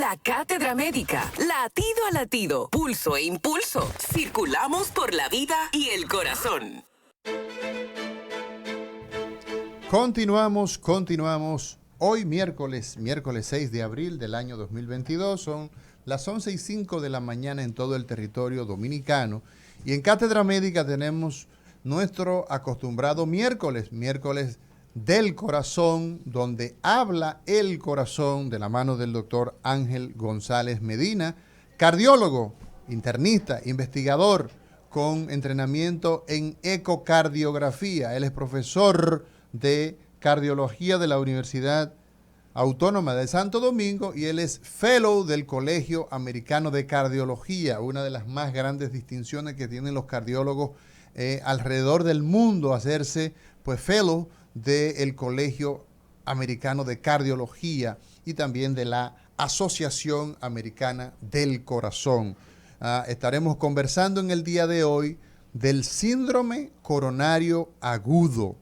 La Cátedra Médica, latido a latido, pulso e impulso. Circulamos por la vida y el corazón. Continuamos. Hoy miércoles 6 de abril del año 2022, son las 11:05 de la mañana en todo el territorio dominicano. Y en Cátedra Médica tenemos nuestro acostumbrado miércoles del corazón, donde habla el corazón de la mano del doctor Ángel González Medina, cardiólogo, internista, investigador con entrenamiento en ecocardiografía. Él es profesor de cardiología de la Universidad Autónoma de Santo Domingo y él es fellow del Colegio Americano de Cardiología, una de las más grandes distinciones que tienen los cardiólogos alrededor del mundo, hacerse pues fellow del Colegio Americano de Cardiología y también de la Asociación Americana del Corazón. Estaremos conversando en el día de hoy del síndrome coronario agudo.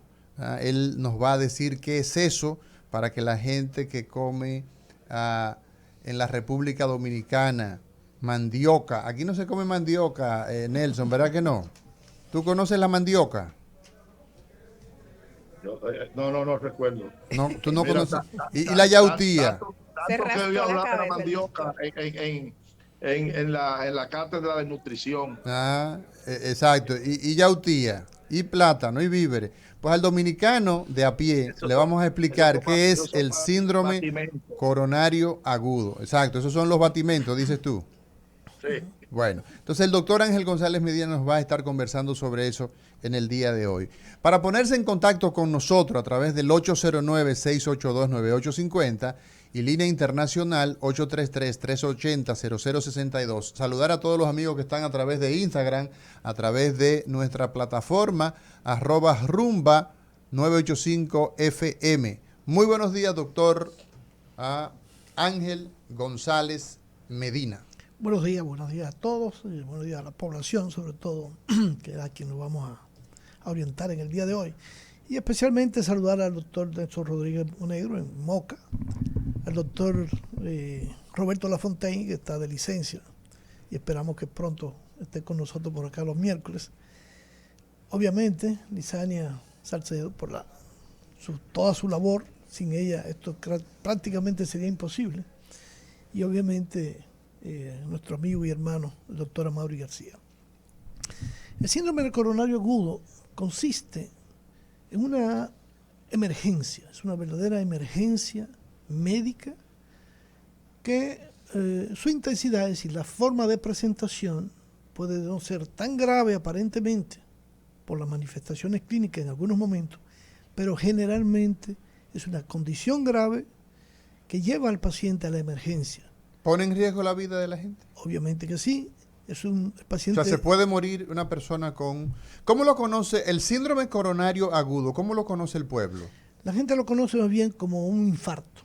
Él nos va a decir qué es eso para que la gente que come en la República Dominicana mandioca, aquí no se come mandioca, Nelson, ¿verdad que no? ¿Tú conoces la mandioca? No recuerdo. No, tú no conoces. ¿Y la yautía? Tanto que voy a hablar de la mandioca en la cátedra de nutrición. Exacto. Y yautía, y plátano, y víveres. Pues al dominicano de a pie le vamos a explicar qué es el síndrome coronario agudo. Exacto, esos son los batimentos, dices tú. Sí. Bueno, entonces el doctor Ángel González Medina nos va a estar conversando sobre eso en el día de hoy. Para ponerse en contacto con nosotros a través del 809-682-9850 y línea internacional 833-380-0062. Saludar a todos los amigos que están a través de Instagram, a través de nuestra plataforma @rumba985fm. Muy buenos días, doctor Ángel González Medina. Buenos días a todos, y buenos días a la población, sobre todo, que es a quien nos vamos a orientar en el día de hoy. Y especialmente saludar al doctor Nelson Rodríguez Monegro en Moca, al doctor Roberto Lafontaine, que está de licencia, y esperamos que pronto esté con nosotros por acá los miércoles. Obviamente, Lisania Salcedo, por toda su labor, sin ella esto prácticamente sería imposible. Y obviamente nuestro amigo y hermano, el doctor Amaury García. El síndrome del coronario agudo consiste en una emergencia, es una verdadera emergencia médica que su intensidad, es decir, la forma de presentación puede no ser tan grave aparentemente por las manifestaciones clínicas en algunos momentos, pero generalmente es una condición grave que lleva al paciente a la emergencia. ¿Pone en riesgo la vida de la gente? Obviamente que sí. Es un paciente... O sea, se puede morir una persona con... ¿Cómo lo conoce el síndrome coronario agudo? ¿Cómo lo conoce el pueblo? La gente lo conoce más bien como un infarto.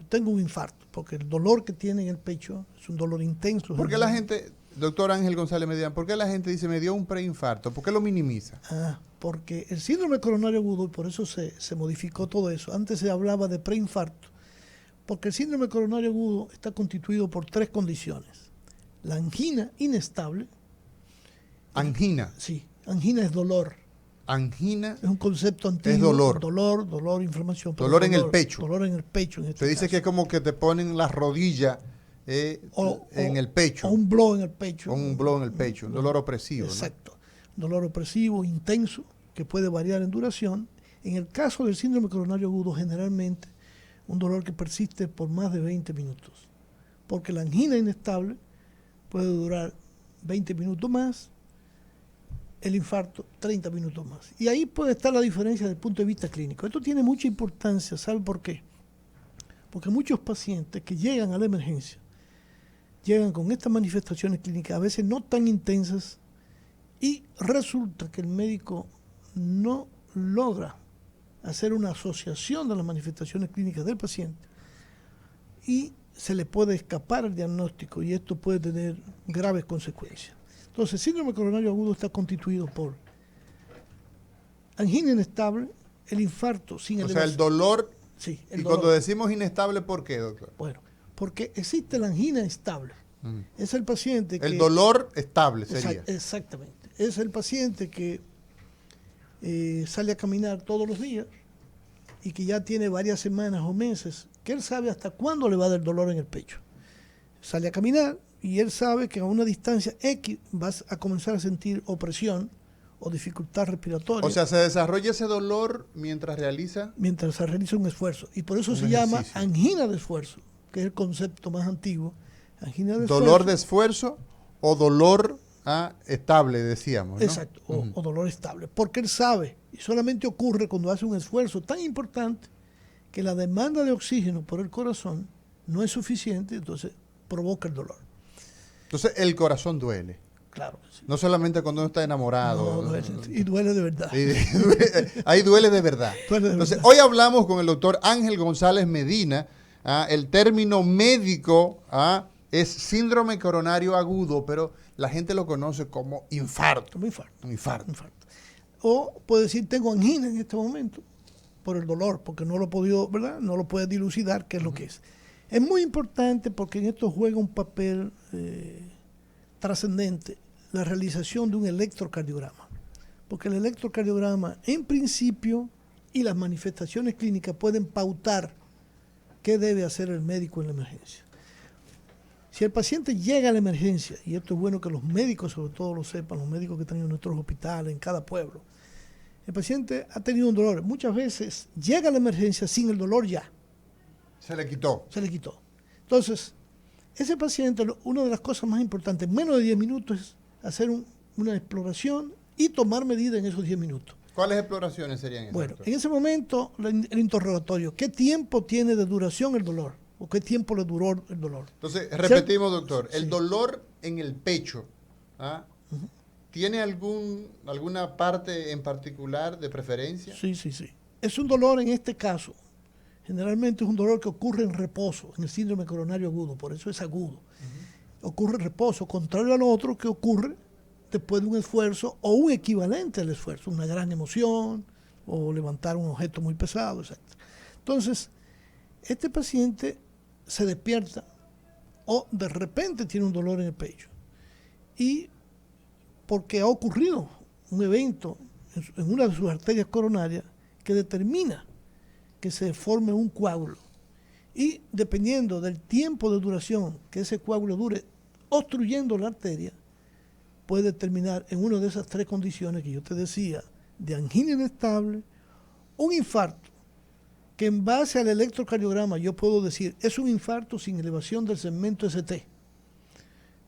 Tengo un infarto, porque el dolor que tiene en el pecho es un dolor intenso. ¿Por qué la gente, doctor Ángel González Medina, por qué la gente dice me dio un preinfarto? ¿Por qué lo minimiza? Porque el síndrome coronario agudo, y por eso se modificó todo eso. Antes se hablaba de preinfarto. Porque el síndrome coronario agudo está constituido por 3 condiciones. La angina inestable. ¿Angina? Sí, angina es dolor. Angina es un concepto antiguo. Es dolor. Dolor, inflamación. Dolor en el pecho. Dolor en el pecho. Se dice que es como que te ponen la rodilla en el pecho. O un blow en el pecho. O un blow en el pecho, un dolor opresivo. Exacto. ¿No? Dolor opresivo, intenso, que puede variar en duración. En el caso del síndrome coronario agudo, generalmente un dolor que persiste por más de 20 minutos. Porque la angina inestable puede durar 20 minutos más, el infarto 30 minutos más. Y ahí puede estar la diferencia desde el punto de vista clínico. Esto tiene mucha importancia, ¿sabe por qué? Porque muchos pacientes que llegan a la emergencia llegan con estas manifestaciones clínicas, a veces no tan intensas, y resulta que el médico no logra hacer una asociación de las manifestaciones clínicas del paciente y se le puede escapar el diagnóstico y esto puede tener graves consecuencias. Entonces, el síndrome coronario agudo está constituido por angina inestable, el infarto sin elevación. O sea, el dolor. Sí, el dolor. Cuando decimos inestable, ¿por qué, doctor? Bueno, Porque existe la angina estable. Es el paciente que... El dolor estable sería. Exactamente. Es el paciente que sale a caminar todos los días y que ya tiene varias semanas o meses, que él sabe hasta cuándo le va a dar dolor en el pecho. Sale a caminar y él sabe que a una distancia X vas a comenzar a sentir opresión o dificultad respiratoria. O sea, se desarrolla ese dolor mientras realiza... Mientras se realiza un esfuerzo. Y por eso se llama angina de esfuerzo, que es el concepto más antiguo. Angina de dolor esfuerzo. de esfuerzo o dolor estable, decíamos, ¿no? Exacto, o dolor estable. Porque él sabe, y solamente ocurre cuando hace un esfuerzo tan importante que la demanda de oxígeno por el corazón no es suficiente, entonces provoca el dolor. Entonces el corazón duele. Claro. Sí. No solamente cuando uno está enamorado. No, duele, y duele de verdad. Ahí duele de verdad. Duele de Entonces, verdad. hoy hablamos con el doctor Ángel González Medina. El término médico es síndrome coronario agudo, pero la gente lo conoce como infarto. Un infarto. Un infarto. O puede decir, tengo angina en este momento por el dolor, porque no lo he podido, ¿verdad? No lo puede dilucidar qué es lo que es. Es muy importante porque en esto juega un papel trascendente la realización de un electrocardiograma. Porque el electrocardiograma, en principio, y las manifestaciones clínicas pueden pautar qué debe hacer el médico en la emergencia. Si el paciente llega a la emergencia, y esto es bueno que los médicos sobre todo lo sepan, los médicos que están en nuestros hospitales, en cada pueblo, el paciente ha tenido un dolor. Muchas veces llega a la emergencia sin el dolor ya. Se le quitó. Se le quitó. Entonces, ese paciente, una de las cosas más importantes, en menos de 10 minutos, es hacer una exploración y tomar medidas en esos 10 minutos. ¿Cuáles exploraciones serían esas? Bueno, en ese momento, el interrogatorio, ¿qué tiempo tiene de duración el dolor? ¿O qué tiempo le duró el dolor? Entonces, repetimos, doctor, Sí. el dolor en el pecho, ¿tiene alguna parte en particular de preferencia? Sí. Es un dolor en este caso. Generalmente es un dolor que ocurre en reposo, en el síndrome coronario agudo, por eso es agudo. Ocurre en reposo, contrario al otro que ocurre después de un esfuerzo o un equivalente al esfuerzo, una gran emoción o levantar un objeto muy pesado, etc. Entonces, este paciente se despierta o de repente tiene un dolor en el pecho y porque ha ocurrido un evento en una de sus arterias coronarias que determina que se forme un coágulo y dependiendo del tiempo de duración que ese coágulo dure obstruyendo la arteria, puede terminar en una de esas tres condiciones que yo te decía, de angina inestable, un infarto, que en base al electrocardiograma yo puedo decir, es un infarto sin elevación del segmento ST,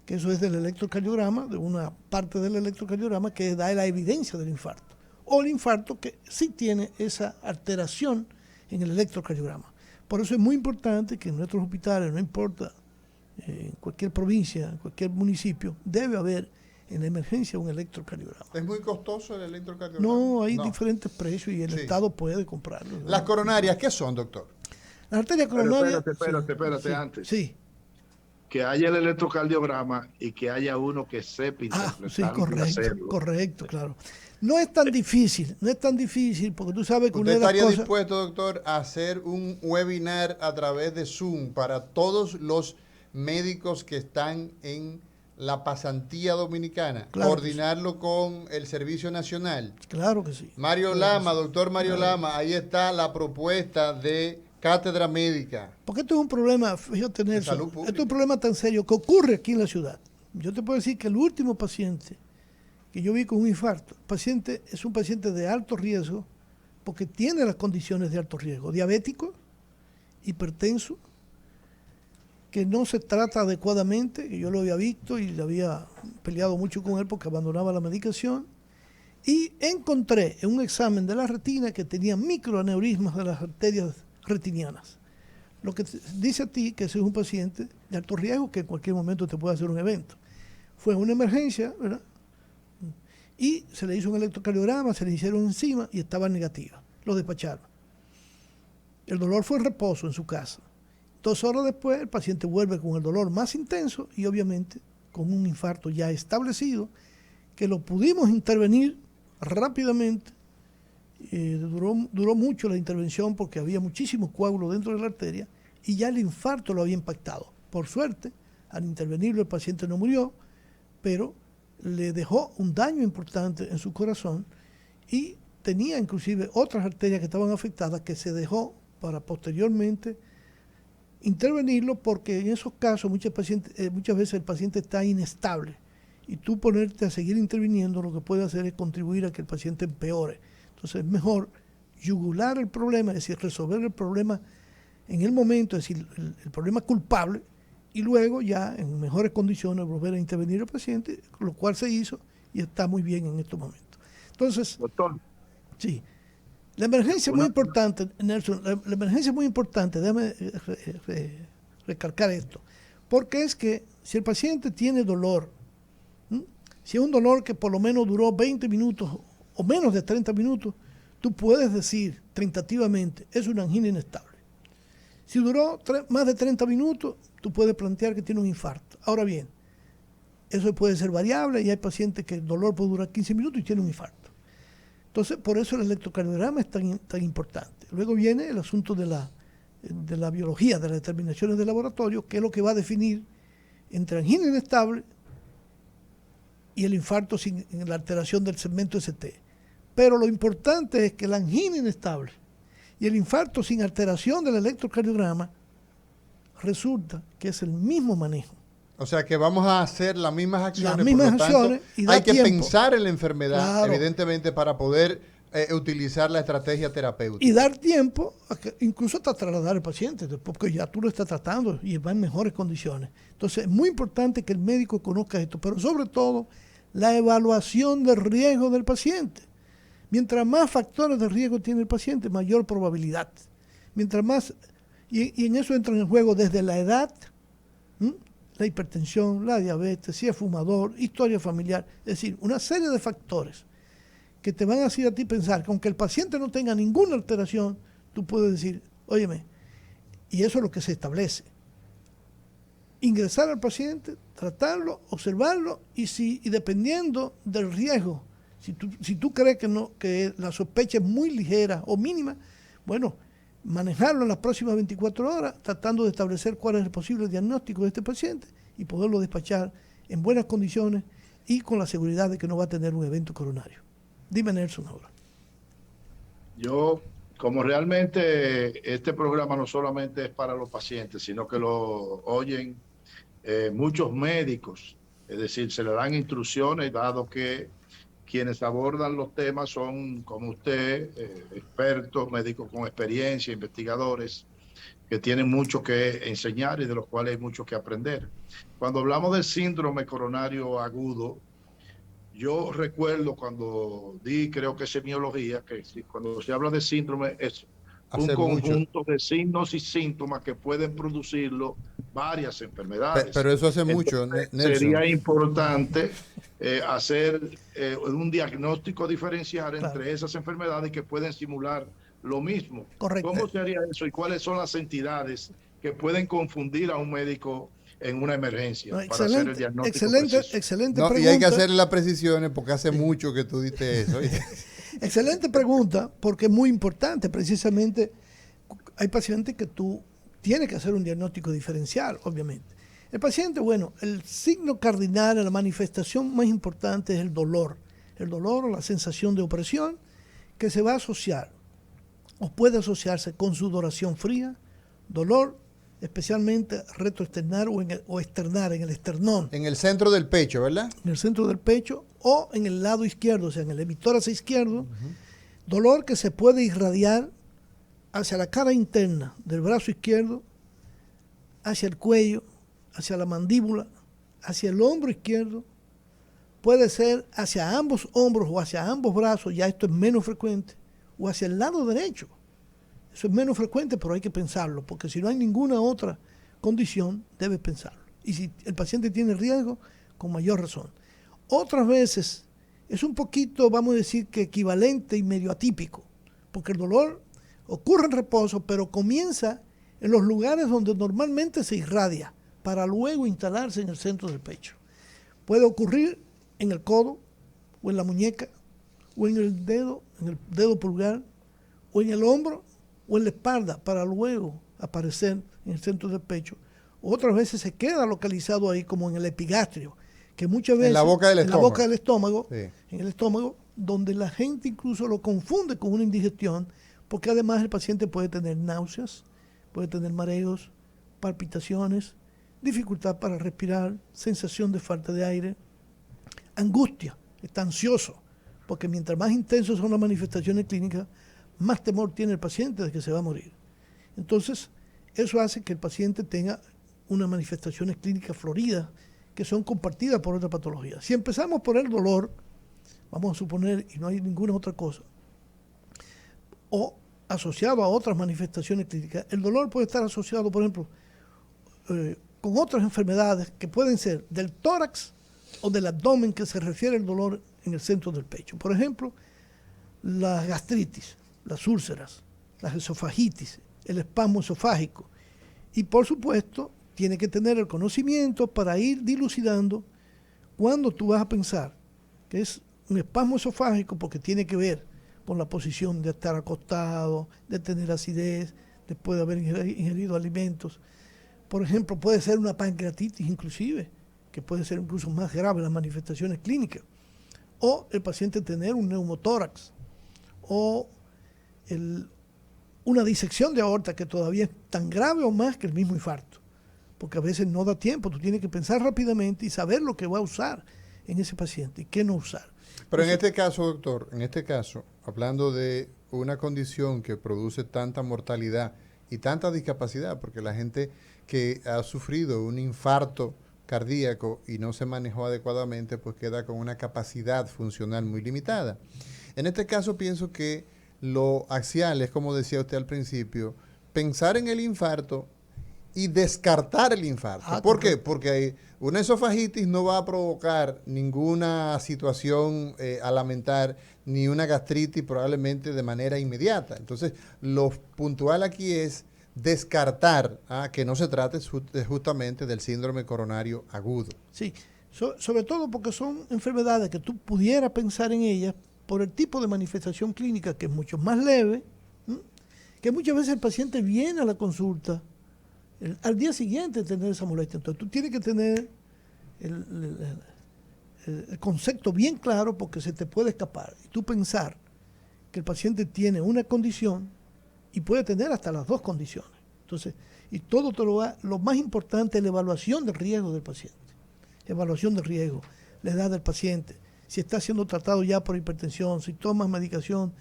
que eso es del electrocardiograma, de una parte del electrocardiograma que da la evidencia del infarto, o el infarto que sí tiene esa alteración en el electrocardiograma. Por eso es muy importante que en nuestros hospitales, no importa, en cualquier provincia, en cualquier municipio, debe haber en la emergencia un electrocardiograma. ¿Es muy costoso el electrocardiograma? No, hay diferentes precios y el Estado puede comprarlo, ¿no? Las coronarias, ¿qué son, doctor? Las arterias coronarias... Espérate, antes. Sí. Que haya el electrocardiograma y que haya uno que sepa interpretarlo y hacerlo. Correcto, claro. No es tan difícil, porque tú sabes que una ¿Usted de las estaría cosas... dispuesto, doctor, a hacer un webinar a través de Zoom para todos los médicos que están en la pasantía dominicana? Claro, coordinarlo con el Servicio Nacional. Claro que sí. Mario Lama, doctor Mario Lama, ahí está la propuesta de cátedra médica. Porque esto es un problema, fíjate Nelson, salud pública. esto es un problema tan serio que ocurre aquí en la ciudad. Yo te puedo decir que el último paciente que yo vi con un infarto, el paciente es un paciente de alto riesgo porque tiene las condiciones de alto riesgo, diabético, hipertenso, que no se trata adecuadamente, que yo lo había visto y le había peleado mucho con él porque abandonaba la medicación, y encontré en un examen de la retina que tenía microaneurismas de las arterias retinianas. Lo que dice a ti que ese es un paciente de alto riesgo que en cualquier momento te puede hacer un evento. Fue una emergencia, ¿verdad? Y se le hizo un electrocardiograma, se le hicieron encima y estaba negativa. Lo despacharon. El dolor fue en reposo en su casa. 2 horas después el paciente vuelve con el dolor más intenso y obviamente con un infarto ya establecido que lo pudimos intervenir rápidamente. Duró mucho la intervención porque había muchísimos coágulos dentro de la arteria y ya el infarto lo había impactado. Por suerte, al intervenirlo el paciente no murió, pero le dejó un daño importante en su corazón y tenía inclusive otras arterias que estaban afectadas que se dejó para posteriormente intervenirlo, porque en esos casos muchas veces el paciente está inestable y tú ponerte a seguir interviniendo lo que puede hacer es contribuir a que el paciente empeore. Entonces es mejor yugular el problema, es decir, resolver el problema en el momento, es decir, el problema culpable, y luego ya en mejores condiciones volver a intervenir al paciente, lo cual se hizo y está muy bien en estos momentos. Entonces, doctor, sí, la emergencia es muy importante, Nelson, la emergencia es muy importante, déjame recalcar esto, porque es que si el paciente tiene dolor, si es un dolor que por lo menos duró 20 minutos o menos de 30 minutos, tú puedes decir tentativamente, es una angina inestable. Si duró más de 30 minutos, tú puedes plantear que tiene un infarto. Ahora bien, eso puede ser variable y hay pacientes que el dolor puede durar 15 minutos y tiene un infarto. Entonces, por eso el electrocardiograma es tan importante. Luego viene el asunto de la biología, de las determinaciones del laboratorio, que es lo que va a definir entre angina inestable y el infarto sin la alteración del segmento ST. Pero lo importante es que la angina inestable y el infarto sin alteración del electrocardiograma resulta que es el mismo manejo. O sea que vamos a hacer las mismas acciones. Las mismas por lo tanto, acciones y da hay que tiempo. pensar en la enfermedad, Claro. evidentemente, para poder utilizar la estrategia terapéutica. Y dar tiempo, incluso hasta trasladar al paciente, porque ya tú lo estás tratando y va en mejores condiciones. Entonces es muy importante que el médico conozca esto, pero sobre todo la evaluación del riesgo del paciente. Mientras más factores de riesgo tiene el paciente, mayor probabilidad. Mientras más, y en eso entra en juego desde la edad, la hipertensión, la diabetes, si es fumador, historia familiar, es decir, una serie de factores que te van a hacer a ti pensar que aunque el paciente no tenga ninguna alteración, tú puedes decir, óyeme, y eso es lo que se establece. Ingresar al paciente, tratarlo, observarlo, y dependiendo del riesgo, si tú crees que la sospecha es muy ligera o mínima, bueno, manejarlo en las próximas 24 horas, tratando de establecer cuál es el posible diagnóstico de este paciente y poderlo despachar en buenas condiciones y con la seguridad de que no va a tener un evento coronario. Dime, Nelson, ahora. Yo, como realmente este programa no solamente es para los pacientes, sino que lo oyen muchos médicos, es decir, se le dan instrucciones, dado que quienes abordan los temas son, como usted, expertos, médicos con experiencia, investigadores, que tienen mucho que enseñar y de los cuales hay mucho que aprender. Cuando hablamos del síndrome coronario agudo, yo recuerdo cuando creo que es semiología, que cuando se habla de síndrome es un conjunto de signos y síntomas que pueden producirlo varias enfermedades. Pero eso hace mucho, Nelson. Sería importante hacer un diagnóstico diferencial entre esas enfermedades que pueden simular lo mismo. Correcto. ¿Cómo se haría eso y cuáles son las entidades que pueden confundir a un médico en una emergencia para hacer el diagnóstico preciso? Excelente no, pregunta. Y hay que hacerle las precisiones porque hace mucho que tú diste eso. Excelente pregunta, porque es muy importante. Precisamente hay pacientes que tú tienes que hacer un diagnóstico diferencial, obviamente. El paciente, bueno, el signo cardinal, la manifestación más importante es el dolor. El dolor o la sensación de opresión que se va a asociar o puede asociarse con sudoración fría, dolor, especialmente retroexternar o externar en el esternón. En el centro del pecho, ¿verdad? En el centro del pecho o en el lado izquierdo, o sea, en el emitórax izquierdo. Dolor que se puede irradiar hacia la cara interna del brazo izquierdo, hacia el cuello, hacia la mandíbula, hacia el hombro izquierdo. Puede ser hacia ambos hombros o hacia ambos brazos, ya esto es menos frecuente, o hacia el lado derecho. Eso es menos frecuente, pero hay que pensarlo, porque si no hay ninguna otra condición, debes pensarlo. Y si el paciente tiene riesgo, con mayor razón. Otras veces es un poquito, vamos a decir, que equivalente y medio atípico, porque el dolor ocurre en reposo, pero comienza en los lugares donde normalmente se irradia, para luego instalarse en el centro del pecho. Puede ocurrir en el codo, o en la muñeca, o en el dedo pulgar, o en el hombro, o en la espalda, para luego aparecer en el centro del pecho. Otras veces se queda localizado ahí como en el epigastrio, que muchas veces en la boca del en estómago, la boca del estómago, sí, en el estómago, donde la gente incluso lo confunde con una indigestión, porque además el paciente puede tener náuseas, puede tener mareos, palpitaciones, dificultad para respirar, sensación de falta de aire, angustia, está ansioso, porque mientras más intensos son las manifestaciones clínicas, más temor tiene el paciente de que se va a morir. Entonces, eso hace que el paciente tenga unas manifestaciones clínicas floridas que son compartidas por otra patología. Si empezamos por el dolor, vamos a suponer, y no hay ninguna otra cosa, o asociado a otras manifestaciones clínicas, el dolor puede estar asociado, por ejemplo, con otras enfermedades que pueden ser del tórax o del abdomen, que se refiere al dolor en el centro del pecho. Por ejemplo, la gastritis, las úlceras, las esofagitis, el espasmo esofágico. Y por supuesto, tiene que tener el conocimiento para ir dilucidando cuando tú vas a pensar que es un espasmo esofágico, porque tiene que ver con la posición de estar acostado, de tener acidez, después de haber ingerido alimentos. Por ejemplo, puede ser una pancreatitis inclusive, que puede ser incluso más grave las manifestaciones clínicas. O el paciente tener un neumotórax, o una disección de aorta, que todavía es tan grave o más que el mismo infarto, porque a veces no da tiempo, tú tienes que pensar rápidamente y saber lo que va a usar en ese paciente y qué no usar. Pero en este caso, doctor, hablando de una condición que produce tanta mortalidad y tanta discapacidad, porque la gente que ha sufrido un infarto cardíaco y no se manejó adecuadamente, pues queda con una capacidad funcional muy limitada. En este caso pienso que lo axial es, como decía usted al principio, pensar en el infarto y descartar el infarto. ¿Por qué? Porque una esofagitis no va a provocar ninguna situación a lamentar, ni una gastritis probablemente de manera inmediata. Entonces, lo puntual aquí es descartar que no se trate justamente del síndrome coronario agudo. Sí, sobre todo porque son enfermedades que tú pudieras pensar en ellas por el tipo de manifestación clínica, que es mucho más leve, que muchas veces el paciente viene a la consulta al día siguiente de tener esa molestia. Entonces tú tienes que tener el concepto bien claro, porque se te puede escapar. Y tú pensar que el paciente tiene una condición y puede tener hasta las dos condiciones. Entonces, y todo lo más importante es la evaluación del riesgo del paciente. Evaluación del riesgo, la edad del paciente, si está siendo tratado ya por hipertensión, si toma medicación,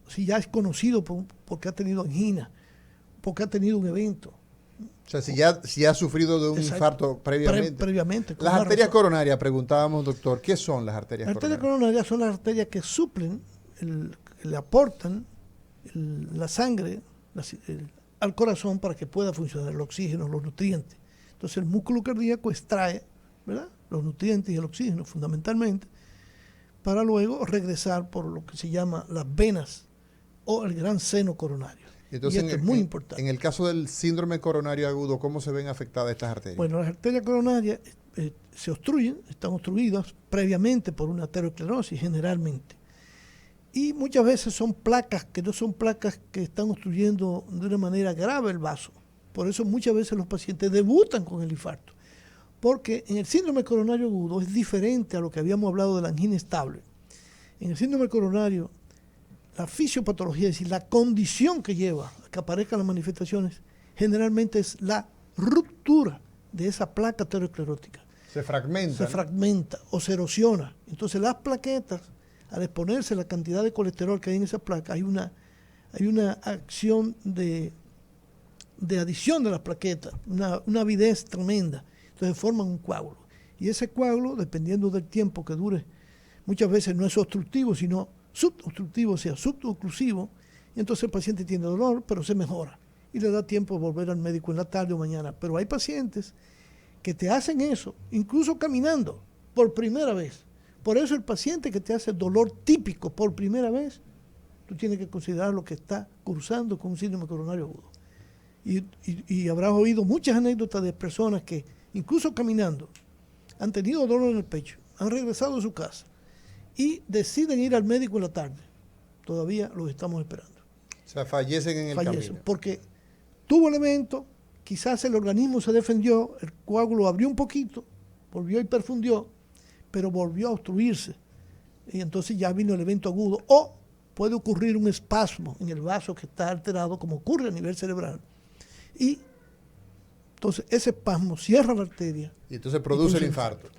si ya es conocido porque ha tenido angina, porque ha tenido un evento. O sea, si ha sufrido de un infarto previamente. Previamente. Las arterias coronarias, preguntábamos, doctor, ¿qué son las arterias coronarias? Las arterias coronarias son las arterias que suplen, le aportan la sangre al corazón para que pueda funcionar el oxígeno, los nutrientes. Entonces el músculo cardíaco extrae, ¿verdad?, los nutrientes y el oxígeno fundamentalmente, para luego regresar por lo que se llama las venas o el gran seno coronario. Entonces, y esto es muy importante. En el caso del síndrome coronario agudo, ¿cómo se ven afectadas estas arterias? Bueno, las arterias coronarias se obstruyen, están obstruidas previamente por una aterosclerosis generalmente. Y muchas veces son placas que no son placas que están obstruyendo de una manera grave el vaso. Por eso muchas veces los pacientes debutan con el infarto. Porque en el síndrome coronario agudo es diferente a lo que habíamos hablado de la angina estable. En el síndrome coronario, la fisiopatología, es decir, la condición que lleva a que aparezcan las manifestaciones, generalmente es la ruptura de esa placa aterosclerótica. Se fragmenta. Se fragmenta o se erosiona. Entonces las plaquetas, al exponerse la cantidad de colesterol que hay en esa placa, hay una acción de adición de las plaquetas, una avidez tremenda. Entonces forman un coágulo. Y ese coágulo, dependiendo del tiempo que dure, muchas veces no es obstructivo, sino subobstructivo, o sea, suboclusivo, y entonces el paciente tiene dolor, pero se mejora. Y le da tiempo de volver al médico en la tarde o mañana. Pero hay pacientes que te hacen eso, incluso caminando, por primera vez. Por eso el paciente que te hace dolor típico por primera vez, tú tienes que considerar lo que está cursando con un síndrome coronario agudo. Y habrás oído muchas anécdotas de personas que, incluso caminando, han tenido dolor en el pecho, han regresado a su casa y deciden ir al médico en la tarde. Todavía los estamos esperando. O sea, fallecen en el camino. Porque tuvo el evento, quizás el organismo se defendió, el coágulo abrió un poquito, volvió y perfundió, pero volvió a obstruirse. Y entonces ya vino el evento agudo. O puede ocurrir un espasmo en el vaso que está alterado, como ocurre a nivel cerebral. Y entonces ese espasmo cierra la arteria. Y entonces produce el infarto.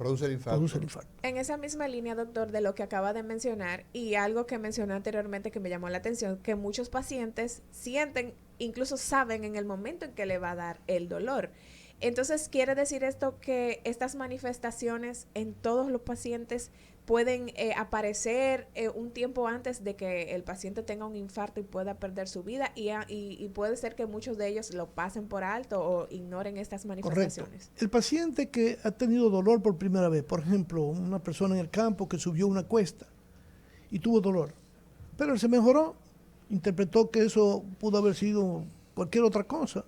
En esa misma línea, doctor, de lo que acaba de mencionar y algo que mencionó anteriormente que me llamó la atención, que muchos pacientes sienten, incluso saben en el momento en que le va a dar el dolor. Entonces, ¿quiere decir esto que estas manifestaciones en todos los pacientes pueden aparecer un tiempo antes de que el paciente tenga un infarto y pueda perder su vida? Y puede ser que muchos de ellos lo pasen por alto o ignoren estas manifestaciones. Correcto. El paciente que ha tenido dolor por primera vez, por ejemplo, una persona en el campo que subió una cuesta y tuvo dolor, pero él se mejoró, interpretó que eso pudo haber sido cualquier otra cosa.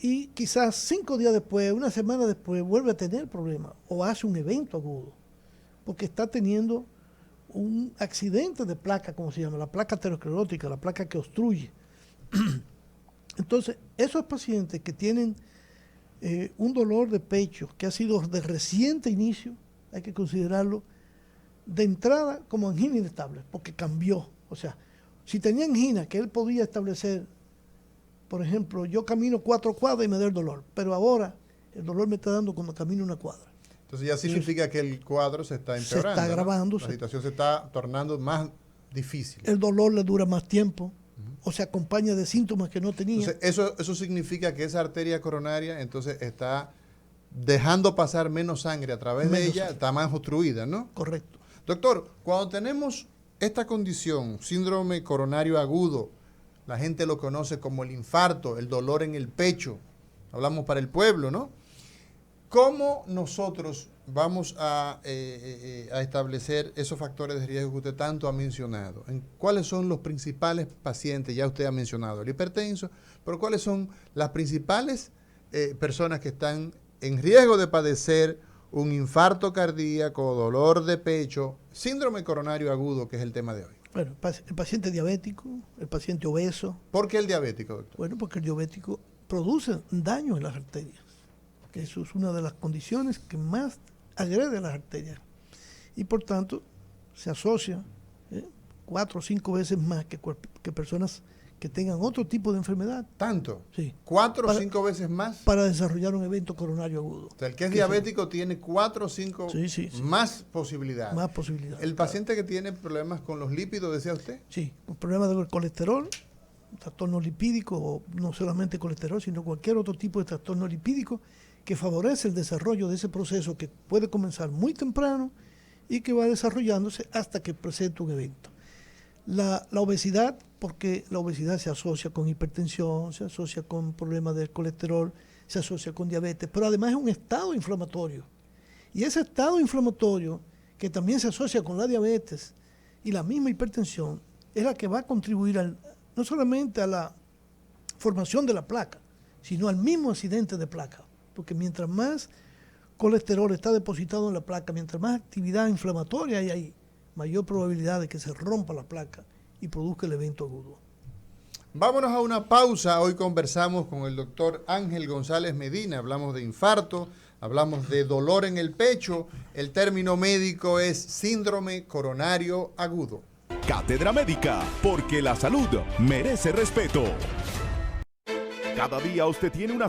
Y quizás 5 días después, una semana después, vuelve a tener problemas o hace un evento agudo, porque está teniendo un accidente de placa, como se llama, la placa aterosclerótica, la placa que obstruye. Entonces, esos pacientes que tienen un dolor de pecho que ha sido de reciente inicio, hay que considerarlo de entrada como angina inestable, porque cambió. O sea, si tenía angina, que él podía establecer, por ejemplo, yo camino 4 cuadras y me da el dolor, pero ahora el dolor me está dando cuando camino 1 cuadra. Entonces ya significa que el cuadro se está empeorando. Se está agravando. ¿no? La situación se está tornando más difícil. El dolor le dura más tiempo o se acompaña de síntomas que no tenía. Entonces eso significa que esa arteria coronaria entonces está dejando pasar menos sangre a través de ella, está más obstruida, ¿no? Correcto. Doctor, cuando tenemos esta condición, síndrome coronario agudo, la gente lo conoce como el infarto, el dolor en el pecho, hablamos para el pueblo, ¿no? ¿Cómo nosotros vamos a establecer esos factores de riesgo que usted tanto ha mencionado? ¿Cuáles son los principales pacientes? Ya usted ha mencionado el hipertenso, pero ¿cuáles son las principales personas que están en riesgo de padecer un infarto cardíaco, dolor de pecho, síndrome coronario agudo, que es el tema de hoy? Bueno, el paciente diabético, el paciente obeso. ¿Por qué el diabético, doctor? Bueno, porque el diabético produce daño en las arterias. Eso es una de las condiciones que más agrede a las arterias. Y por tanto, se asocia 4 o 5 veces más que personas que tengan otro tipo de enfermedad. ¿Tanto? Sí. 4 o 5 veces más. Para desarrollar un evento coronario agudo. O sea, el que es diabético tiene 4 o 5 más posibilidades. Más posibilidades. ¿El paciente que tiene problemas con los lípidos, decía usted? Sí, con problemas del colesterol, trastorno lipídico, o no solamente colesterol, sino cualquier otro tipo de trastorno lipídico que favorece el desarrollo de ese proceso que puede comenzar muy temprano y que va desarrollándose hasta que presenta un evento. La obesidad, porque la obesidad se asocia con hipertensión, se asocia con problemas del colesterol, se asocia con diabetes, pero además es un estado inflamatorio. Y ese estado inflamatorio, que también se asocia con la diabetes y la misma hipertensión, es la que va a contribuir no solamente a la formación de la placa, sino al mismo accidente de placa. Porque mientras más colesterol está depositado en la placa, mientras más actividad inflamatoria hay ahí, mayor probabilidad de que se rompa la placa y produzca el evento agudo. Vámonos a una pausa. Hoy conversamos con el doctor Ángel González Medina. Hablamos de infarto, hablamos de dolor en el pecho. El término médico es síndrome coronario agudo. Cátedra Médica, porque la salud merece respeto. Cada día usted tiene una